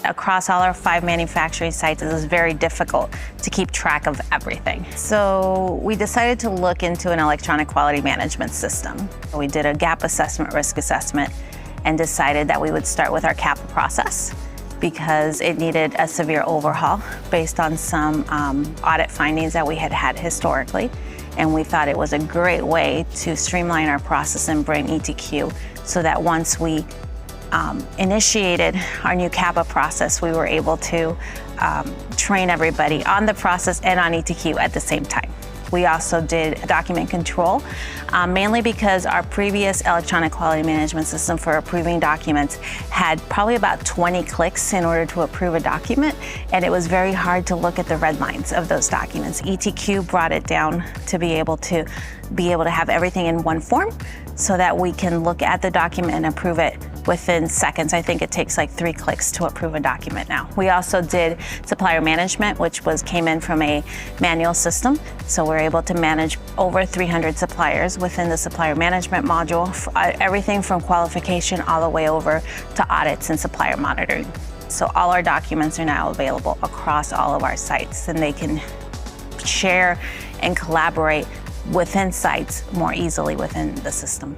across all our 5 manufacturing sites, it was very difficult to keep track of everything. So we decided to look into an electronic quality management system. We did a gap assessment, risk assessment, and decided that we would start with our CAPA process because it needed a severe overhaul based on some audit findings that we had had historically. And we thought it was a great way to streamline our process and bring ETQ so that once we initiated our new CAPA process, we were able to train everybody on the process and on ETQ at the same time. We also did document control, mainly because our previous electronic quality management system for approving documents had probably about 20 clicks in order to approve a document, and it was very hard to look at the red lines of those documents. ETQ brought it down to be able to have everything in one form so that we can look at the document and approve it within seconds. I think it takes like 3 clicks to approve a document now. We also did supplier management, which came in from a manual system. So we're able to manage over 300 suppliers within the supplier management module, everything from qualification all the way over to audits and supplier monitoring. So all our documents are now available across all of our sites, and they can share and collaborate within sites more easily within the system.